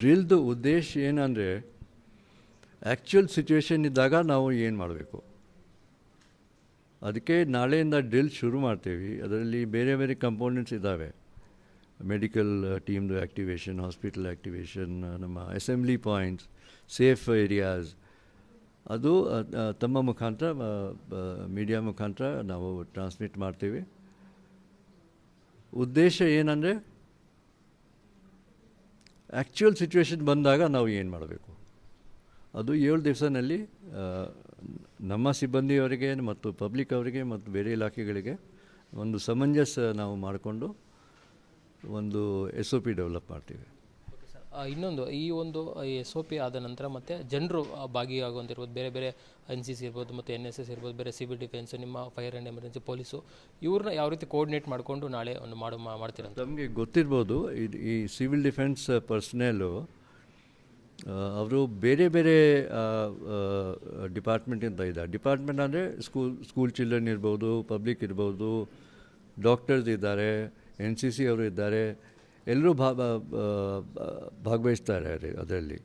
ಡ್ರಿಲ್ದು ಉದ್ದೇಶ ಏನಂದರೆ actual situation ಇದ್ದಾಗ ನಾವು ಏನು ಮಾಡಬೇಕು, ಅದಕ್ಕೆ ನಾಳೆಯಿಂದ ಡ್ರಿಲ್ ಶುರು ಮಾಡ್ತೀವಿ. ಅದರಲ್ಲಿ ಬೇರೆ ಬೇರೆ ಕಂಪೋನೆಂಟ್ಸ್ ಇದ್ದಾವೆ. ಮೆಡಿಕಲ್ ಟೀಮ್ದು ಆ್ಯಕ್ಟಿವೇಷನ್, ಹಾಸ್ಪಿಟಲ್ ಆ್ಯಕ್ಟಿವೇಷನ್, ನಮ್ಮ ಅಸೆಂಬ್ಲಿ ಪಾಯಿಂಟ್ಸ್, ಸೇಫ್ ಏರಿಯಾಸ್, ಅದು ತಮ್ಮ ಮುಖಾಂತರ ಮೀಡಿಯಾ ಮುಖಾಂತರ ನಾವು ಟ್ರಾನ್ಸ್ಮಿಟ್ ಮಾಡ್ತೀವಿ. ಉದ್ದೇಶ ಏನಂದರೆ ಆ್ಯಕ್ಚುಯಲ್ ಸಿಚುವೇಶನ್ ಬಂದಾಗ ನಾವು ಏನು ಮಾಡಬೇಕು, ಅದು 7 ದಿವಸದಲ್ಲಿ ನಮ್ಮ ಸಿಬ್ಬಂದಿಯವರಿಗೆ ಮತ್ತು ಪಬ್ಲಿಕ್ ಅವರಿಗೆ ಮತ್ತು ಬೇರೆ ಇಲಾಖೆಗಳಿಗೆ ಒಂದು ಸಮಂಜಸ ನಾವು ಮಾಡಿಕೊಂಡು ಒಂದು SOP ಡೆವಲಪ್ ಮಾಡ್ತೀವಿ. ಇನ್ನೊಂದು ಈ ಒಂದು SOP ಆದ ನಂತರ ಮತ್ತು ಜನರು ಭಾಗಿಯಾಗುವಂತಿರ್ಬೋದು, ಬೇರೆ ಬೇರೆ NCC ಇರ್ಬೋದು ಮತ್ತು NSS ಇರ್ಬೋದು, ಬೇರೆ ಸಿವಿಲ್ ಡಿಫೆನ್ಸ್, ನಿಮ್ಮ ಫೈರ್ ಆ್ಯಂಡ್ ಎಮರ್ಜೆನ್ಸಿ ಪೊಲೀಸು, ಇವ್ರನ್ನ ಯಾವ ರೀತಿ ಕೋಆರ್ಡಿನೇಟ್ ಮಾಡಿಕೊಂಡು ನಾಳೆ ಒಂದು ಮಾಡ್ತೀರಂತ? ನಮಗೆ ಗೊತ್ತಿರ್ಬೋದು, ಈ ಸಿವಿಲ್ ಡಿಫೆನ್ಸ್ ಪರ್ಸನಲ್ಲು ಅವರು ಬೇರೆ ಬೇರೆ ಡಿಪಾರ್ಟ್ಮೆಂಟಿಂದ ಇದ್ದಾರೆ. ಡಿಪಾರ್ಟ್ಮೆಂಟ್ ಅಂದರೆ ಸ್ಕೂಲ್ ಚಿಲ್ಡ್ರನ್ ಇರ್ಬೋದು, ಪಬ್ಲಿಕ್ ಇರ್ಬೋದು, ಡಾಕ್ಟರ್ಸ್ ಇದ್ದಾರೆ, NCC ಅವರು ಇದ್ದಾರೆ, ಎಲ್ಲರೂ ಭಾಗವಹಿಸ್ತಾರೆ ಅದರಲ್ಲಿ.